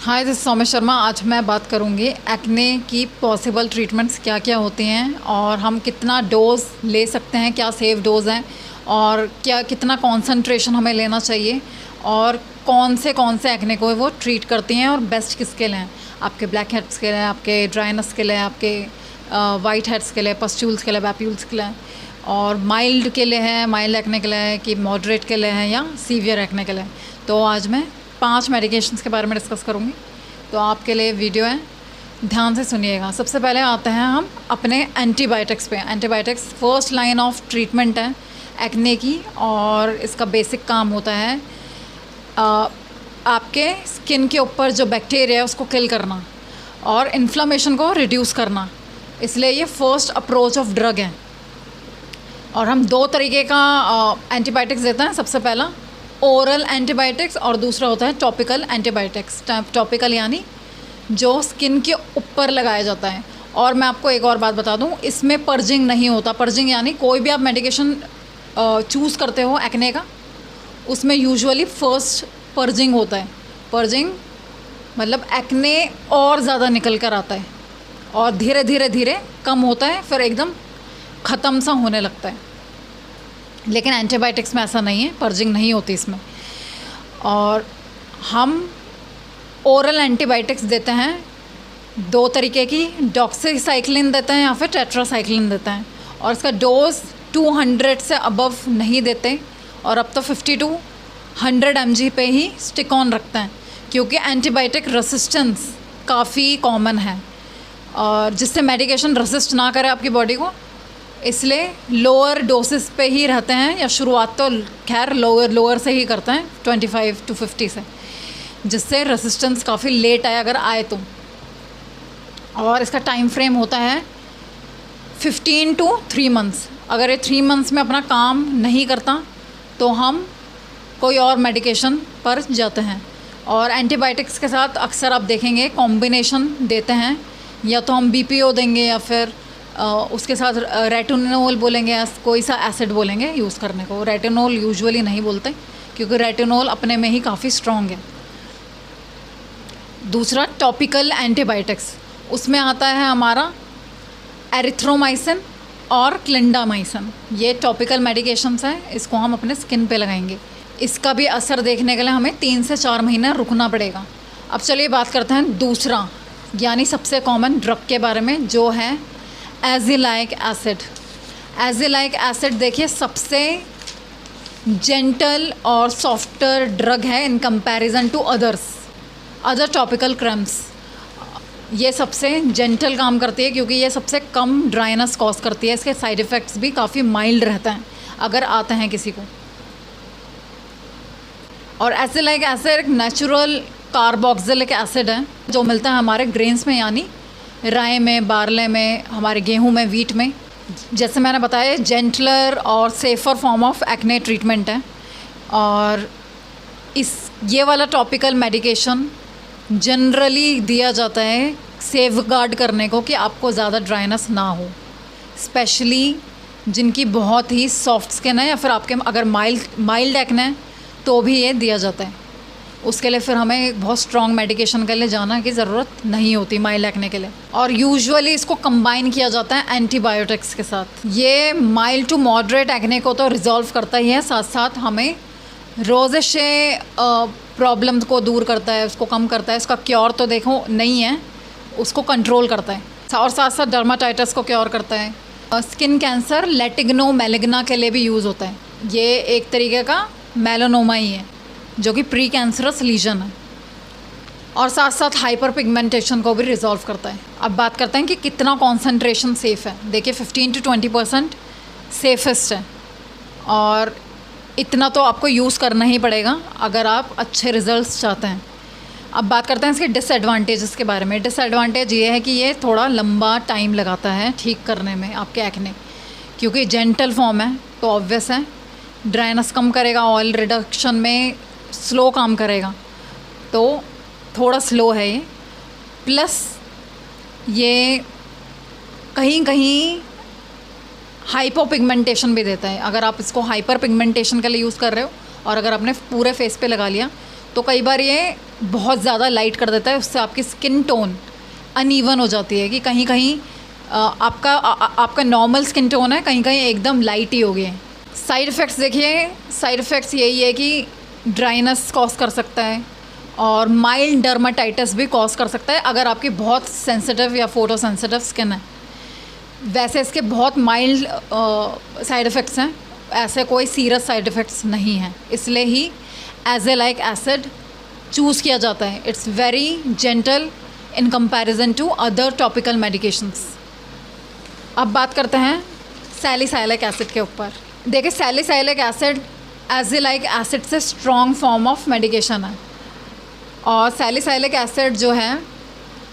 हाय, this सौम्य शर्मा। आज मैं बात करूंगी एक्ने की पॉसिबल ट्रीटमेंट्स क्या क्या होती हैं और हम कितना डोज ले सकते हैं, क्या सेफ डोज हैं और क्या कितना कॉन्सेंट्रेशन हमें लेना चाहिए और कौन से एक्ने को वो ट्रीट करती हैं और बेस्ट किसके लिए हैं। आपके ब्लैक हेड्स के लिए, आपके ड्राइनेस के लिए, आपके वाइट हेड्स के लिए, पस्ट्यूल्स के लिए, वैप्यूल्स के लिए, और माइल्ड के लिए है, माइल्ड एक्ने के लिए है कि मॉडरेट के लिए है या सीवियर एक्ने के लिए। तो आज मैं 5 मेडिकेशंस के बारे में डिस्कस करूँगी, तो आपके लिए वीडियो है, ध्यान से सुनिएगा। सबसे पहले आते हैं हम अपने एंटीबायोटिक्स पे। Antibiotics first line of treatment है एक्ने की और इसका बेसिक काम होता है आपके स्किन के ऊपर जो बैक्टीरिया है उसको किल करना और इन्फ्लेमेशन को रिड्यूस करना। इसलिए ये फर्स्ट अप्रोच ऑफ ड्रग है और हम 2 तरीके का एंटीबायोटिक्स देते हैं। सबसे पहला ओरल एंटीबायोटिक्स और दूसरा होता है टॉपिकल एंटीबायोटिक्स। टॉपिकल यानी जो स्किन के ऊपर लगाया जाता है। और मैं आपको एक और बात बता दूं, इसमें पर्जिंग नहीं होता। पर्जिंग यानी कोई भी आप मेडिकेशन चूज़ करते हो एक्ने का, उसमें यूजुअली फर्स्ट पर्जिंग होता है। पर्जिंग मतलब एक्ने और ज़्यादा निकल कर आता है और धीरे धीरे धीरे कम होता है, फिर एकदम ख़त्म सा होने लगता है। लेकिन एंटीबायोटिक्स में ऐसा नहीं है, पर्जिंग नहीं होती इसमें। और हम ओरल एंटीबायोटिक्स देते हैं 2 तरीके की, डॉक्सीसाइक्लिन देते हैं या फिर टेट्रासाइक्लिन देते हैं। और इसका डोज 200 से अबव नहीं देते और अब तो 50 to 100 mg पे ही स्टिक ऑन रखते हैं, क्योंकि एंटीबायोटिक रेसिस्टेंस काफ़ी कॉमन है और जिससे मेडिकेशन रेसिस्ट ना करे आपकी बॉडी को, इसलिए लोअर डोसेस पे ही रहते हैं। या शुरुआत तो खैर लोअर से ही करते हैं 25 to 50 से, जिससे रेसिस्टेंस काफ़ी लेट आए अगर आए तो। और इसका टाइम फ्रेम होता है 15 to 3 months। अगर ये 3 months में अपना काम नहीं करता तो हम कोई और मेडिकेशन पर जाते हैं। और एंटीबायोटिक्स के साथ अक्सर आप देखेंगे कॉम्बिनेशन देते हैं, या तो हम BPO देंगे या फिर उसके साथ रेटिनोल बोलेंगे या कोई सा एसिड बोलेंगे यूज़ करने को। रेटिनोल यूजुअली नहीं बोलते क्योंकि रेटिनोल अपने में ही काफ़ी स्ट्रॉन्ग है। दूसरा टॉपिकल एंटीबायोटिक्स, उसमें आता है हमारा एरिथ्रोमाइसिन और क्लिंडामाइसिन। ये टॉपिकल मेडिकेशंस हैं, इसको हम अपने स्किन पे लगाएंगे। इसका भी असर देखने के लिए हमें 3 से 4 महीने रुकना पड़ेगा। अब चलिए बात करते हैं दूसरा यानी सबसे कॉमन ड्रग के बारे में, जो है एज़िलाइक एसिड। एज़िलाइक एसिड देखिए सबसे जेंटल और सॉफ्टर ड्रग है in comparison to other topical creams. ये सबसे जेंटल काम करती है क्योंकि ये सबसे कम ड्राइनेस कॉज करती है। इसके साइड इफ़ेक्ट्स भी काफ़ी माइल्ड रहते हैं अगर आते हैं किसी को। और एज़िलाइक एसिड एक नेचुरल कार्बोक्सिलिक एसिड है जो मिलता है हमारे ग्रेन्स में, यानी राई में, बार्ले में, हमारे गेहूं में, वीट में। जैसे मैंने बताया, जेंटलर और safer form of acne treatment है। और ये वाला टॉपिकल मेडिकेशन जनरली दिया जाता है सेफ गार्ड करने को कि आपको ज़्यादा ड्राइनेस ना हो, स्पेशली जिनकी बहुत ही सॉफ्ट स्किन है या फिर आपके अगर माइल्ड एक्ने है तो भी ये दिया जाता है। उसके लिए फिर हमें बहुत स्ट्रॉन्ग मेडिकेशन के लिए जाना की ज़रूरत नहीं होती माइल्ड एक्ने के लिए। और यूजुअली इसको कंबाइन किया जाता है एंटीबायोटिक्स के साथ। ये माइल्ड टू मॉडरेट एक्ने को तो रिजॉल्व करता ही है, साथ साथ हमें रोज़ेशे प्रॉब्लम को दूर करता है, उसको कम करता है। इसका क्योर तो देखो नहीं है, उसको कंट्रोल करता है। और साथ साथ डर्माटाइटिस को क्योर करता है। स्किन कैंसर लेटिग्नो मेलिग्ना के लिए भी यूज़ होता है। ये एक तरीके का मेलानोमा ही है जो कि प्री कैंसरस लीजन है। और साथ साथ हाइपर पिगमेंटेशन को भी रिजॉल्व करता है। अब बात करते हैं कि कितना कॉन्सेंट्रेशन सेफ़ है। देखिए 15 to 20% सेफेस्ट है और इतना तो आपको यूज़ करना ही पड़ेगा अगर आप अच्छे रिजल्ट्स चाहते हैं। अब बात करते हैं इसके डिसएडवांटेजेस के बारे में। डिसएडवांटेज ये है कि ये थोड़ा लंबा टाइम लगाता है ठीक करने में आपके एक्ने, क्योंकि जेंटल फॉर्म है तो ऑब्वियस है ड्राइनेस कम करेगा, ऑयल रिडक्शन में स्लो काम करेगा, तो थोड़ा स्लो है ये। प्लस ये कहीं कहीं हाइपो पिगमेंटेशन भी देता है। अगर आप इसको हाइपर पिगमेंटेशन के लिए यूज़ कर रहे हो और अगर आपने पूरे फेस पे लगा लिया तो कई बार ये बहुत ज़्यादा लाइट कर देता है, उससे आपकी स्किन टोन अनइवन हो जाती है कि कहीं कहीं आपका नॉर्मल स्किन टोन है, कहीं कहीं एकदम लाइट ही हो गए हैं। साइड इफ़ेक्ट्स देखिए, साइड इफ़ेक्ट्स यही है कि ड्राइनेस कॉज कर सकता है और माइल्ड डर्माटाइटिस भी कॉज कर सकता है अगर आपकी बहुत सेंसिटिव या फोटो सेंसिटिव स्किन है। वैसे इसके बहुत माइल्ड साइड इफ़ेक्ट्स हैं, ऐसे कोई सीरियस साइड इफ़ेक्ट्स नहीं हैं, इसलिए ही एज़ेलाइक एसिड चूज़ किया जाता है। It's very gentle in comparison to other topical medications. अब बात करते हैं सैलिसाइलिक एसिड के ऊपर। देखिए, सैलिसाइलिक एसिड एज़ेलाइक एसिड से स्ट्रॉन्ग फॉर्म ऑफ मेडिकेशन है और सैलिसाइलिक एसिड जो है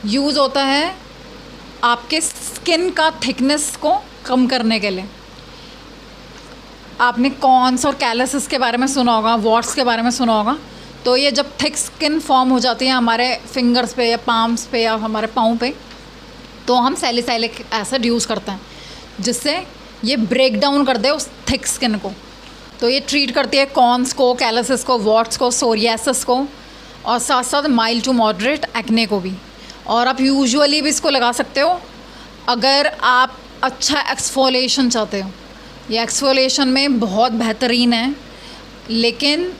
यूज़ होता है आपके स्किन का थिकनेस को कम करने के लिए। आपने कॉन्स और कैलसिस के बारे में सुना होगा, वॉट्स के बारे में सुना होगा। तो ये जब थिक स्किन फॉर्म हो जाती है हमारे फिंगर्स पे या पाम्स पे या हमारे पाँव पे, तो हम सैलिसाइलिक एसिड यूज़ करते हैं जिससे ये ब्रेक डाउन कर दे उस थिक स्किन को। तो ये ट्रीट करती है कॉन्स को, कैलसिस को, वॉट्स को, सोरियासिस को और साथ साथ माइल्ड टू मॉडरेट एक्ने को भी। और आप यूजुअली भी इसको लगा सकते हो अगर आप अच्छा एक्सफोलिएशन चाहते हो। ये एक्सफोलिएशन में बहुत बेहतरीन है, लेकिन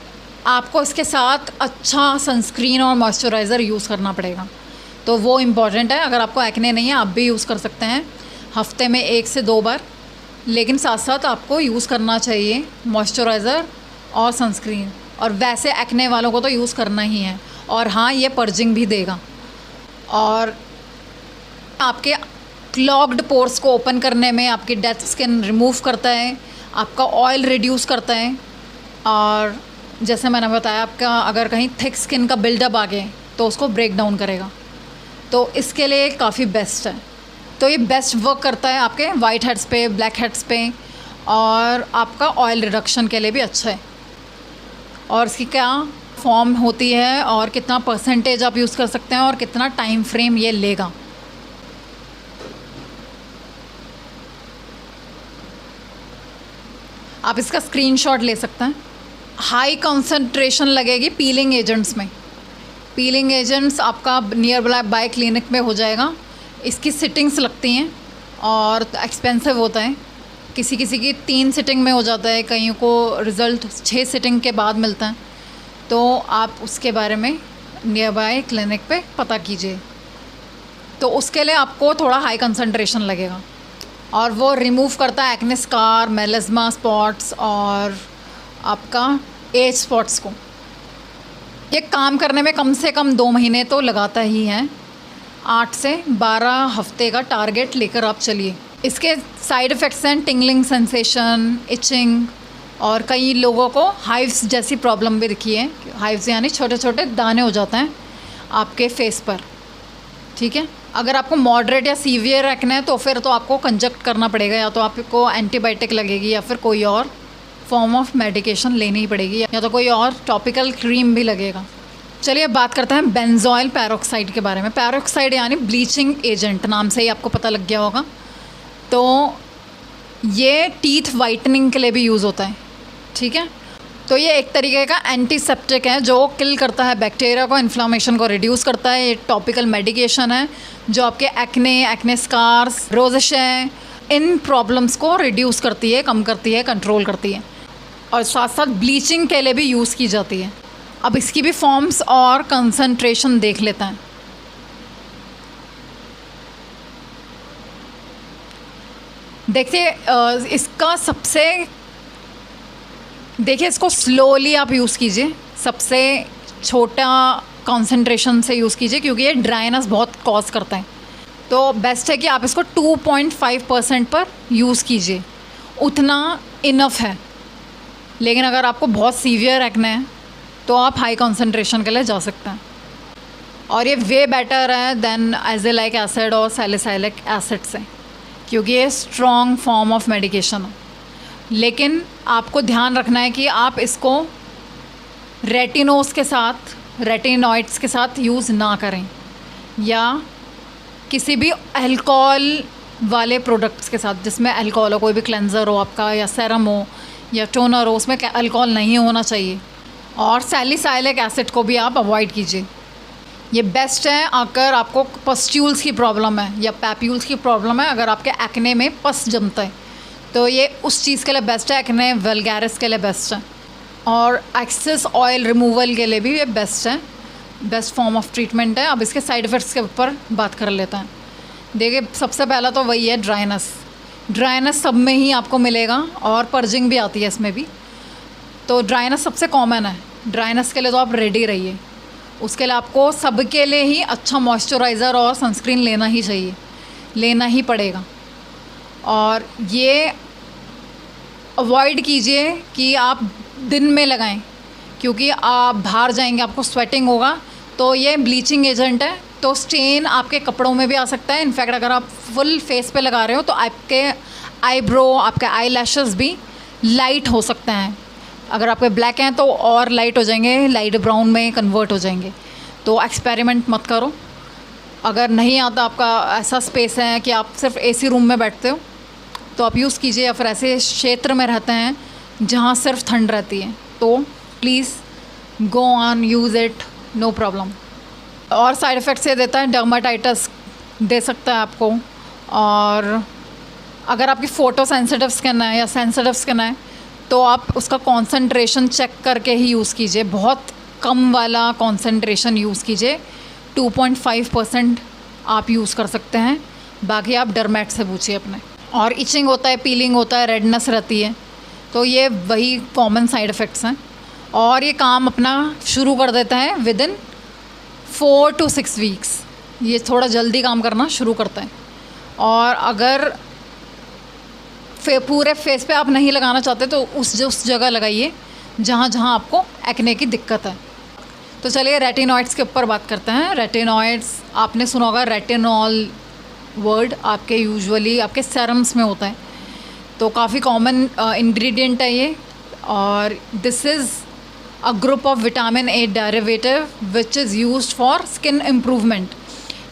आपको इसके साथ अच्छा सनस्क्रीन और मॉइस्चराइज़र यूज़ करना पड़ेगा, तो वो इम्पॉर्टेंट है। अगर आपको एक्ने नहीं है आप भी यूज़ कर सकते हैं हफ्ते में 1 से 2 बार, लेकिन साथ साथ आपको यूज़ करना चाहिए मॉइस्चराइज़र और सनस्क्रीन। और वैसे एक्ने वालों को तो यूज़ करना ही है। और हाँ, ये पर्जिंग भी देगा और आपके क्लॉग्ड पोर्स को ओपन करने में, आपकी डेड स्किन रिमूव करता है, आपका ऑयल रिड्यूस करता है। और जैसे मैंने बताया, आपका अगर कहीं थिक स्किन का बिल्डअप आ गए तो उसको ब्रेक डाउन करेगा, तो इसके लिए काफ़ी बेस्ट है। तो ये बेस्ट वर्क करता है आपके वाइट हेड्स पे, ब्लैक हेड्स पे, और आपका ऑयल रिडक्शन के लिए भी अच्छा है। और इसकी क्या फॉर्म होती है और कितना परसेंटेज आप यूज़ कर सकते हैं और कितना टाइम फ्रेम ये लेगा। आप इसका स्क्रीनशॉट ले सकते हैं। हाई कंसंट्रेशन लगेगी पीलिंग एजेंट्स में। पीलिंग एजेंट्स आपका नियर बाय क्लिनिक में हो जाएगा। इसकी सिटिंग्स लगती हैं और एक्सपेंसिव होता है। किसी किसी की 3 सिटिंग में हो जाता है, कईयों को रिज़ल्ट 6 सिटिंग के बाद मिलता है। तो आप उसके बारे में नियर बाय क्लिनिक पे पता कीजिए। तो उसके लिए आपको थोड़ा हाई कंसंट्रेशन लगेगा और वो रिमूव करता है एक्ने स्कार, मेलास्मा स्पॉट्स और आपका एज स्पॉट्स को। ये काम करने में कम से कम 2 महीने तो लगाता ही है। 8 से 12 हफ्ते का टारगेट लेकर आप चलिए। इसके साइड इफ़ेक्ट्स हैं टिंगलिंग सेंसेशन, इचिंग, और कई लोगों को हाइव्स जैसी प्रॉब्लम भी दिखी है। हाइव्स यानी छोटे छोटे दाने हो जाते हैं आपके फेस पर, ठीक है। अगर आपको मॉडरेट या सीवियर एक्ने है तो फिर तो आपको कंजक्ट करना पड़ेगा, या तो आपको एंटीबायोटिक लगेगी या फिर कोई और फॉर्म ऑफ मेडिकेशन लेनी ही पड़ेगी, या तो कोई और टॉपिकल क्रीम भी लगेगा। चलिए अब बात करते हैं बेंजोइल पेरोक्साइड के बारे में। पेरोक्साइड यानी ब्लीचिंग एजेंट, नाम से ही आपको पता लग गया होगा। तो ये टीथ वाइटनिंग के लिए भी यूज़ होता है, ठीक है। तो ये एक तरीके का एंटीसेप्टिक है जो किल करता है बैक्टीरिया को, इन्फ्लामेशन को रिड्यूस करता है। ये टॉपिकल मेडिकेशन है जो आपके एक्ने स्कार्स, रोज़ेशे, इन प्रॉब्लम्स को रिड्यूस करती है, कम करती है, कंट्रोल करती है। और साथ साथ ब्लीचिंग के लिए भी यूज़ की जाती है। अब इसकी भी फॉर्म्स और कंसंट्रेशन देख लेते हैं। देखिए इसका देखिए इसको स्लोली आप यूज़ कीजिए, सबसे छोटा कंसंट्रेशन से यूज़ कीजिए, क्योंकि ये ड्राइनेस बहुत कॉज करता है। तो बेस्ट है कि आप इसको 2.5% पर यूज़ कीजिए, उतना इनफ है। लेकिन अगर आपको बहुत सीवियर एक्ने है तो आप हाई कंसंट्रेशन के लिए जा सकते हैं। और ये वे बेटर है देन एज़ेलाइक एसिड और सैलिसाइलिक एसिड से, क्योंकि ये स्ट्रॉन्ग फॉर्म ऑफ मेडिकेशन है। लेकिन आपको ध्यान रखना है कि आप इसको रेटिनोस के साथ, रेटिनॉइड्स के साथ यूज़ ना करें, या किसी भी अल्कोहल वाले प्रोडक्ट्स के साथ, जिसमें अल्कोहल हो, कोई भी क्लेंज़र हो आपका या सेरम हो या टोनर हो, उसमें अल्कोहल नहीं होना चाहिए। और सैलिसाइलिक एसिड को भी आप अवॉइड कीजिए। ये बेस्ट है अगर आपको पस्ट्यूल्स की प्रॉब्लम है या पैप्यूल्स की प्रॉब्लम है, अगर आपके एक्ने में पस जमता है तो ये उस चीज़ के लिए बेस्ट है, एक्ने वल्गैरिस के लिए बेस्ट है। और एक्सेस ऑयल रिमूवल के लिए भी ये बेस्ट है, बेस्ट फॉर्म ऑफ ट्रीटमेंट है। अब इसके साइड इफ़ेक्ट्स के ऊपर बात कर लेते हैं। देखिए, सबसे पहला तो वही है ड्राइनेस सब में ही आपको मिलेगा और पर्जिंग भी आती है इसमें भी। तो ड्राइनेस सबसे कॉमन है, ड्राइनेस के लिए तो आप रेडी रहिए। उसके लिए आपको सबके लिए ही अच्छा मॉइस्चराइज़र और सनस्क्रीन लेना ही चाहिए, लेना ही पड़ेगा। और ये अवॉइड कीजिए कि आप दिन में लगाएं, क्योंकि आप बाहर जाएंगे, आपको स्वेटिंग होगा, तो ये ब्लीचिंग एजेंट है, तो स्टेन आपके कपड़ों में भी आ सकता है। इनफैक्ट अगर आप फुल फेस पे लगा रहे हो तो आपके आईब्रो, आपके आई लैशेस भी लाइट हो सकते हैं। अगर आपके ब्लैक हैं तो और लाइट हो जाएंगे, लाइट ब्राउन में कन्वर्ट हो जाएंगे। तो एक्सपेरिमेंट मत करो। अगर नहीं आता, आपका ऐसा स्पेस है कि आप सिर्फ एसी रूम में बैठते हो, तो आप यूज़ कीजिए। या फिर ऐसे क्षेत्र में रहते हैं जहाँ सिर्फ ठंड रहती है, तो please go on, use it, no problem. और साइड इफ़ेक्ट्स ये देता है, डर्माटाइटिस दे सकता है आपको। और अगर आपकी फ़ोटो सेंसिटिव स्किन है या सेंसिटिव स्किन है तो आप उसका कॉन्सेंट्रेशन चेक करके ही यूज़ कीजिए। बहुत कम वाला कॉन्सेंट्रेशन यूज़ कीजिए, 2.5% आप यूज़ कर सकते हैं, बाकी आप डर्मेट से पूछिए अपने। और इचिंग होता है, पीलिंग होता है, रेडनेस रहती है, तो ये वही कॉमन साइड इफ़ेक्ट्स हैं। और ये काम अपना शुरू कर देता है विदिन 4 to 6 वीक्स। ये थोड़ा जल्दी काम करना शुरू करता है। और अगर पूरे फेस पे आप नहीं लगाना चाहते तो उस जगह लगाइए जहाँ जहाँ आपको एक्ने की दिक्कत है। तो चलिए रेटिनॉइड्स के ऊपर बात करते हैं। रेटिनॉइड्स आपने सुना होगा, रेटिनॉल वर्ड आपके यूजुअली आपके सेरम्स में होता है, तो काफ़ी कॉमन इंग्रेडिएंट है ये। और this is a group of vitamin A derivative which is used for skin improvement.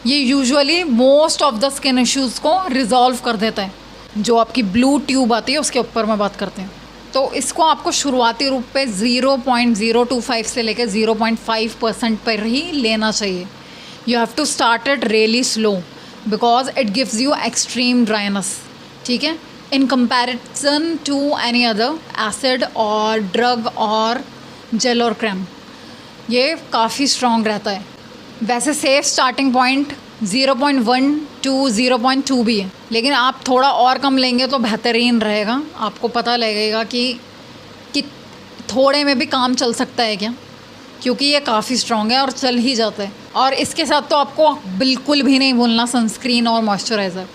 ये usually most of the skin issues को रिजॉल्व कर देता है। जो आपकी ब्लू ट्यूब आती है उसके ऊपर मैं बात करते हैं। तो इसको आपको शुरुआती रूप पे 0.025 से लेकर 0.5% पर ही लेना चाहिए। You have to start it really slow because it gives you extreme dryness, ठीक है, in comparison to any other acid और ड्रग और जेल और क्रीम। ये काफ़ी स्ट्रॉन्ग रहता है। वैसे सेफ स्टार्टिंग पॉइंट 0.1 to 0.2 भी है, लेकिन आप थोड़ा और कम लेंगे तो बेहतरीन रहेगा। आपको पता लगेगा कि थोड़े में भी काम चल सकता है क्या, क्योंकि ये काफ़ी स्ट्रॉन्ग है और चल ही जाता है। और इसके साथ तो आपको बिल्कुल भी नहीं भूलना सनस्क्रीन और मॉइस्चराइज़र।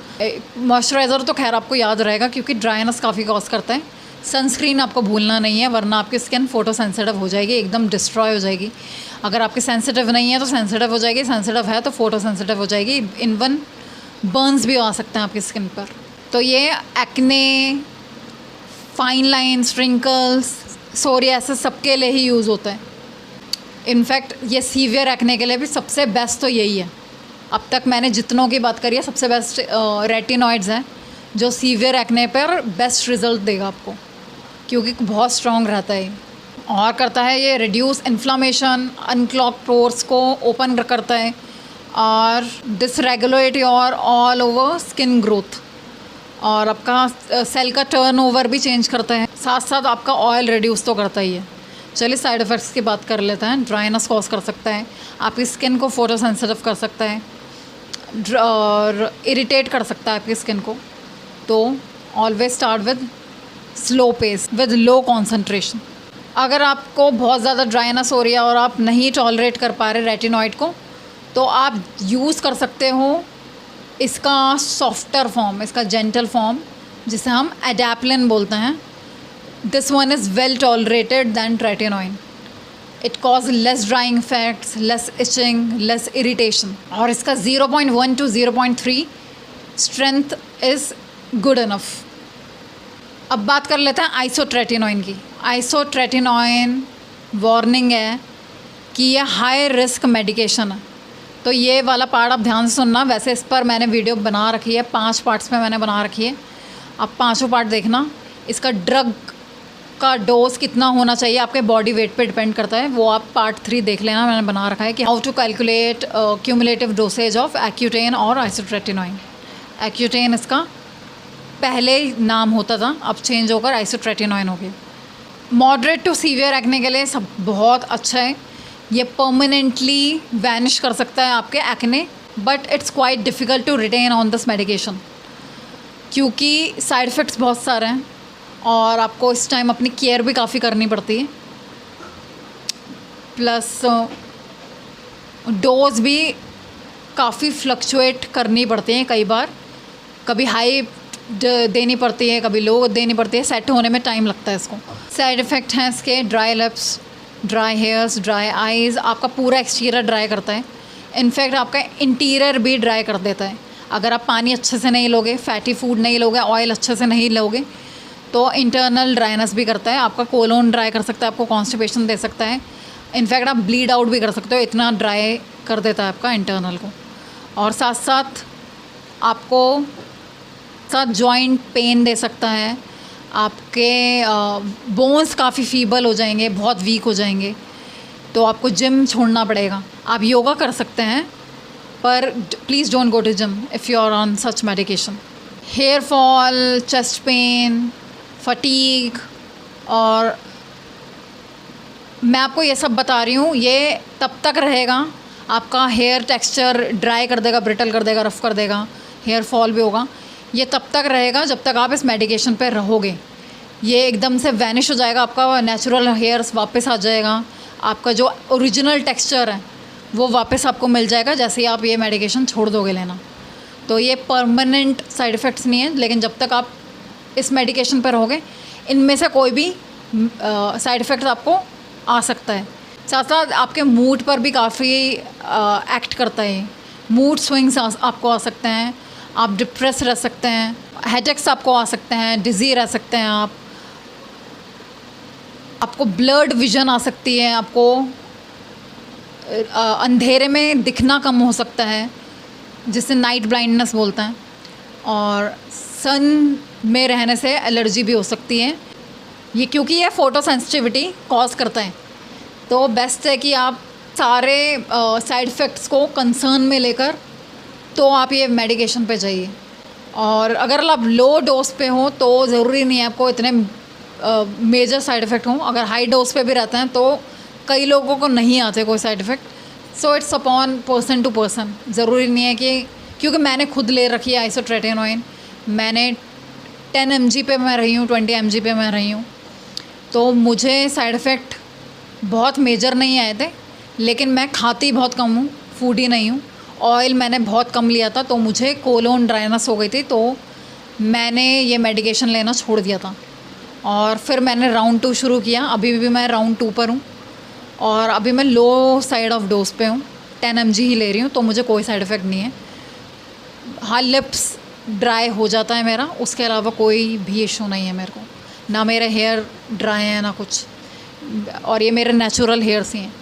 मॉइस्चराइज़र तो खैर आपको याद रहेगा क्योंकि ड्राइनेस काफ़ी कॉज करता है। सनस्क्रीन आपको भूलना नहीं है, वरना आपकी स्किन फ़ोटो सेंसिटिव हो जाएगी, एकदम डिस्ट्रॉय हो जाएगी। अगर आपकी सेंसिटिव नहीं है तो सेंसिटिव हो जाएगी, सेंसिटिव है तो फ़ोटो सेंसिटिव हो जाएगी। इवन बर्न्स भी आ सकते हैं आपकी स्किन पर। तो ये acne, fine lines, wrinkles, psoriasis सबके लिए ही यूज़ होता है। इनफैक्ट ये सीवियर एक्ने के लिए भी सबसे बेस्ट तो यही है। अब तक मैंने जितनों की बात करी है, सबसे बेस्ट रेटिनॉइड्स हैं जो सीवियर एक्ने पर बेस्ट रिजल्ट देगा आपको, क्योंकि बहुत स्ट्रॉन्ग रहता है। और करता है ये रिड्यूस इन्फ्लामेशन, अनक्लॉग पोर्स को ओपन करता है और dysregulate your all over skin growth. और आपका सेल का टर्नओवर भी चेंज करता है, साथ साथ आपका ऑयल रिड्यूस तो करता ही है। चलिए साइड इफ़ेक्ट्स की बात कर लेते हैं। ड्राइनेस कॉज कर सकता है, आपकी स्किन को फोटो सेंसिटिव कर सकता है और इरिटेट कर सकता है आपकी स्किन को। तो always start with slow pace with low concentration. अगर आपको बहुत ज़्यादा ड्राइनेस हो रही है और आप नहीं टॉलरेट कर पा रहे रेटिनॉइड को, तो आप यूज़ कर सकते हो इसका सॉफ्टर फॉर्म, इसका जेंटल फॉर्म, जिसे हम एडाप्लिन बोलते हैं। This one is well tolerated than tretinoin. It cause less drying effects, less itching, less irritation. और इसका 0.1 to 0.3 strength is good enough. अब बात कर लेते हैं आइसोट्रेटिनॉइन की। आइसोट्रेटिनॉइन वार्निंग है कि ये हाई रिस्क मेडिकेशन है, तो ये वाला पार्ट आप ध्यान से सुनना। वैसे इस पर मैंने वीडियो बना रखी है, 5 पार्ट्स में मैंने बना रखी है, आप 5 पार्ट देखना। इसका ड्रग का डोज कितना होना चाहिए आपके बॉडी वेट पे डिपेंड करता है, वो आप पार्ट 3 देख लेना, मैंने बना रखा है कि how to calculate cumulative dosage of Accutane और आइसोट्रेटिनोइन। एक्यूटेन इसका पहले नाम होता था, अब चेंज होकर आइसोट्रेटिनोइन हो गया। मॉडरेट टू सीवियर एक्ने के लिए सब बहुत अच्छा है, ये परमानेंटली वैनिश कर सकता है आपके acne, but it's quite difficult to retain on this medication क्योंकि साइड इफ़ेक्ट्स बहुत सारे हैं और आपको इस टाइम अपनी केयर भी काफ़ी करनी पड़ती है। प्लस डोज भी काफ़ी फ्लक्चुएट करनी पड़ती हैं कई बार, कभी हाई देनी पड़ती है, कभी लो देनी पड़ती है, सेट होने में टाइम लगता है इसको। साइड इफ़ेक्ट हैं इसके dry lips, dry hairs, dry eyes, आपका पूरा एक्सटीरियर ड्राई करता है, इनफैक्ट आपका इंटीरियर भी ड्राई कर देता है। अगर आप पानी अच्छे से नहीं लोगे, फैटी फूड नहीं लोगे, ऑयल अच्छे से नहीं लोगे तो इंटरनल ड्राइनेस भी करता है, आपका कोलोन ड्राई कर सकता है, आपको कॉन्स्टिपेशन दे सकता है, इनफैक्ट आप ब्लीड आउट भी कर सकते हो, इतना ड्राई कर देता है आपका इंटरनल को। और साथ साथ आपको जॉइंट पेन दे सकता है, आपके बोन्स काफ़ी फीबल हो जाएंगे, बहुत वीक हो जाएंगे, तो आपको जिम छोड़ना पड़ेगा। आप योगा कर सकते हैं पर please don't go to gym if you are on such medication. Hair fall, chest pain, fatigue, और मैं आपको ये सब बता रही हूँ, ये तब तक रहेगा, आपका हेयर टेक्सचर ड्राई कर देगा, ब्रिटल कर देगा, रफ़ कर देगा, हेयर फॉल भी होगा, ये तब तक रहेगा जब तक आप इस मेडिकेशन पे रहोगे। ये एकदम से वैनिश हो जाएगा, आपका नेचुरल हेयर्स वापस आ जाएगा, आपका जो ओरिजिनल टेक्सचर है वो वापस आपको मिल जाएगा जैसे ही आप ये मेडिकेशन छोड़ दोगे लेना। तो ये परमानेंट साइड इफ़ेक्ट्स नहीं है, लेकिन जब तक आप इस मेडिकेशन पर रहोगे इनमें से कोई भी साइड इफ़ेक्ट्स आपको आ सकता है। साथ साथ आपके मूड पर भी काफ़ी एक्ट करता है, मूड स्विंग्स आपको आ सकते हैं, आप डिप्रेस रह सकते हैं, हेडेक्स आपको आ सकते हैं, डिज़ी रह सकते हैं आपको ब्लर्ड विजन आ सकती है, आपको अंधेरे में दिखना कम हो सकता है जिसे नाइट ब्लाइंडनेस बोलते हैं, और सन में रहने से एलर्जी भी हो सकती है ये, क्योंकि ये फ़ोटो सेंसिटिविटी कॉज करता है। तो बेस्ट है कि आप सारे साइड इफ़ेक्ट्स को कंसर्न में लेकर तो आप ये मेडिकेशन पे जाइए। और अगर आप लो डोज पे हो तो ज़रूरी नहीं है आपको इतने मेजर साइड इफ़ेक्ट हों, अगर हाई डोज पे भी रहते हैं तो कई लोगों को नहीं आते कोई side effect. So it's upon person to person, ज़रूरी नहीं है कि, क्योंकि मैंने खुद ले रखी है आइसोट्रेटिनोइन, मैंने 10 mg पे मैं रही हूँ, 20 mg पे मैं रही हूँ, तो मुझे साइड इफ़ेक्ट बहुत मेजर नहीं आए थे, लेकिन मैं खाती बहुत कम हूँ, फूडी नहीं हूँ, ऑयल मैंने बहुत कम लिया था तो मुझे कोलोन ड्राइनेस हो गई थी, तो मैंने ये मेडिकेशन लेना छोड़ दिया था और फिर मैंने राउंड 2 शुरू किया। अभी भी मैं राउंड 2 पर हूँ और अभी मैं लो साइड ऑफ डोज पे हूँ, 10 mg ही ले रही हूँ, तो मुझे कोई साइड इफ़ेक्ट नहीं है। हाँ, लिप्स ड्राई हो जाता है मेरा, उसके अलावा कोई भी इशू नहीं है मेरे को, ना मेरे हेयर ड्राई है ना कुछ, और ये मेरे नेचुरल हेयर्स ही हैं,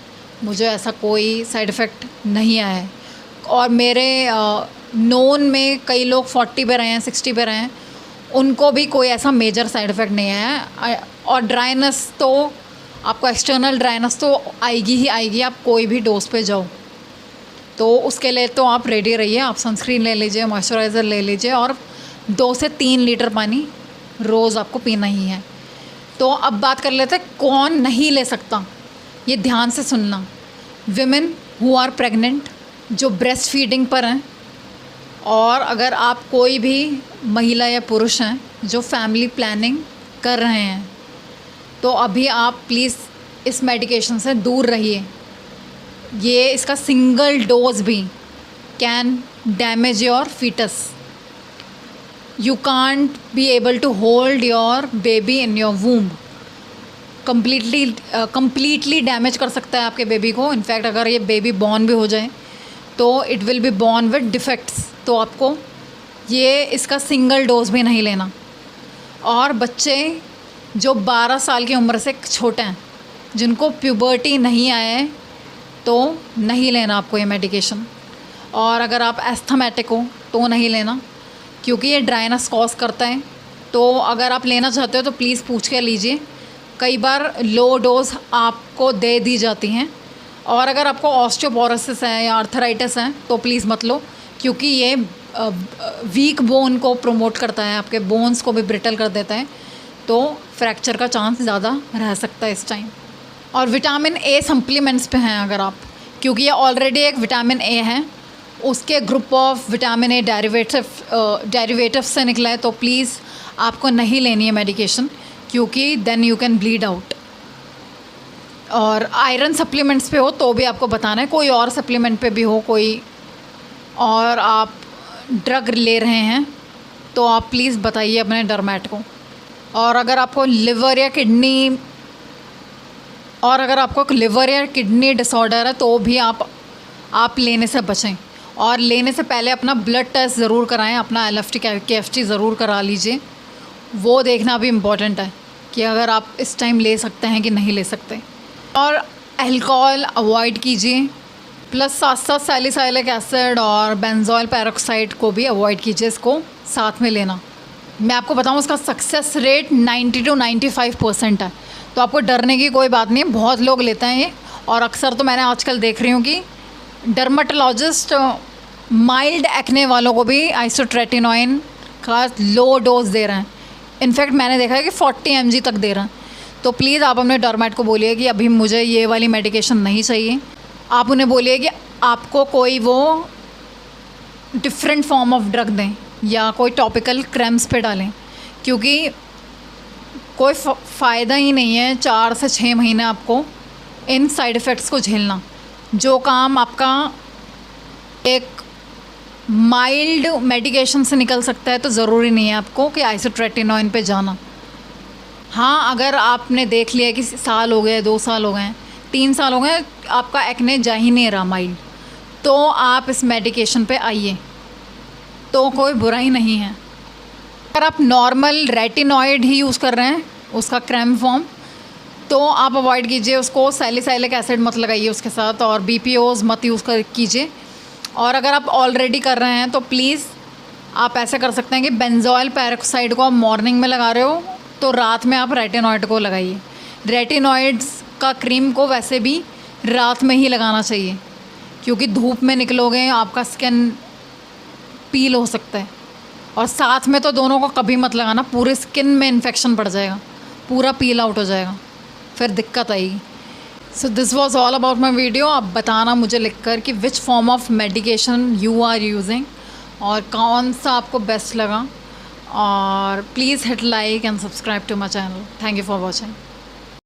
मुझे ऐसा कोई साइड इफ़ेक्ट नहीं आया है। और मेरे नोन में कई लोग 40 पे रहे हैं, 60 पे रहे हैं, उनको भी कोई ऐसा मेजर साइड इफ़ेक्ट नहीं आया। और ड्राइनेस तो आपको एक्सटर्नल ड्राइनेस तो आएगी ही आएगी, आप कोई भी डोज पे जाओ, तो उसके लिए तो आप रेडी रहिए, आप सनस्क्रीन ले लीजिए, मॉइस्चराइज़र ले लीजिए, और 2 से 3 लीटर पानी रोज़ आपको पीना ही है। तो अब बात कर लेते हैं कौन नहीं ले सकता, ये ध्यान से सुनना। विमेन हु आर प्रेग्नेंट, जो ब्रेस्ट फीडिंग पर हैं, और अगर आप कोई भी महिला या पुरुष हैं जो फैमिली प्लानिंग कर रहे हैं, तो अभी आप प्लीज़ इस मेडिकेशन से दूर रहिए। ये इसका सिंगल डोज भी can damage your foetus, you can't be able to hold your baby in your womb, completely damage कर सकता है आपके बेबी को। इनफैक्ट अगर ये बेबी बॉर्न भी हो जाए तो it will be born with defects, तो आपको ये इसका सिंगल डोज भी नहीं लेना। और बच्चे जो 12 साल की उम्र से छोटे हैं, जिनको प्यूबर्टी नहीं आया है, तो नहीं लेना आपको ये मेडिकेशन। और अगर आप एस्थमेटिक हो तो नहीं लेना, क्योंकि ये ड्राइनेस कॉज करता है। तो अगर आप लेना चाहते हो तो प्लीज़ पूछ के लीजिए, कई बार लो डोज आपको दे दी जाती हैं। और अगर आपको ऑस्टियोपोरोसिस है या आर्थराइटिस है तो प्लीज़ मत लो, क्योंकि ये वीक बोन को प्रमोट करता है, आपके बोन्स को भी ब्रिटल कर देता है, तो फ्रैक्चर का चांस ज़्यादा रह सकता है इस टाइम। और विटामिन ए सप्लीमेंट्स पे हैं अगर आप, क्योंकि ये ऑलरेडी एक विटामिन ए है, उसके group of vitamin A derivative से निकला है, तो प्लीज़ आपको नहीं लेनी है मेडिकेशन, क्योंकि then you can bleed out. और आयरन सप्लीमेंट्स पे हो तो भी आपको बताना है, कोई और सप्लीमेंट पे भी हो, कोई और आप ड्रग ले रहे हैं तो आप प्लीज़ बताइए अपने डर्मेट को। और अगर आपको लिवर या किडनी डिसऑर्डर है तो भी आप लेने से बचें। और लेने से पहले अपना ब्लड टेस्ट ज़रूर कराएं, अपना LFT KFT ज़रूर करा लीजिए, वो देखना भी इम्पॉर्टेंट है कि अगर आप इस टाइम ले सकते हैं कि नहीं ले सकते। और अल्कोहल अवॉइड कीजिए, प्लस साथ साथ सैलिसाइलिक एसिड और बेंजोइल पेरोक्साइड को भी अवॉइड कीजिए, इसको साथ में लेना। मैं आपको बताऊं, उसका सक्सेस रेट 90 to 95% है, तो आपको डरने की कोई बात नहीं है, बहुत लोग लेते हैं ये। और अक्सर तो मैंने आजकल देख रही हूँ कि डर्मेटोलॉजिस्ट माइल्ड एक्ने वालों को भी आइसोट्रेटिनोइन का लो डोज दे रहे हैं। इनफैक्ट मैंने देखा है कि 40 mg तक दे रहे हैं। तो प्लीज़ आप अपने डर्मेट को बोलिए कि अभी मुझे ये वाली मेडिकेशन नहीं चाहिए। आप उन्हें बोलिए कि आपको कोई वो डिफरेंट फॉर्म ऑफ ड्रग दें या कोई टॉपिकल क्रेम्स पे डालें, क्योंकि कोई फ़ायदा ही नहीं है 4 से 6 महीने आपको इन साइड इफ़ेक्ट्स को झेलना। जो काम आपका एक माइल्ड मेडिकेशन से निकल सकता है, तो ज़रूरी नहीं है आपको कि आइसोट्रेटिनोइन पे जाना। हाँ, अगर आपने देख लिया कि साल हो गए, 2 साल हो गए, 3 साल हो गए, आपका एक्ने जा ही नहीं रहा माइल्ड, तो आप इस मेडिकेशन पे आइए, तो कोई बुराई नहीं है। अगर आप नॉर्मल रेटिनॉइड ही यूज़ कर रहे हैं, उसका क्रेम फॉर्म, तो आप अवॉइड कीजिए उसको। सैलिसाइलिक एसिड मत लगाइए उसके साथ, और BPOs मत यूज़ कीजिए। और अगर आप ऑलरेडी कर रहे हैं तो प्लीज़ आप ऐसे कर सकते हैं कि बेंजोइल पेरोक्साइड को आप मॉर्निंग में लगा रहे हो तो रात में आप रेटिनॉइड को लगाइए। रेटिनॉइड्स का क्रीम को वैसे भी रात में ही लगाना चाहिए, क्योंकि धूप में निकलोगे आपका स्किन पील हो सकता है। और साथ में तो दोनों को कभी मत लगाना, पूरे स्किन में इन्फेक्शन पड़ जाएगा, पूरा पील आउट हो जाएगा, फिर दिक्कत आएगी। So this was all about my video. आप बताना मुझे लिखकर कि which form of medication you are using और कौन सा आपको बेस्ट लगा। और please hit like and subscribe to my channel. Thank you for watching.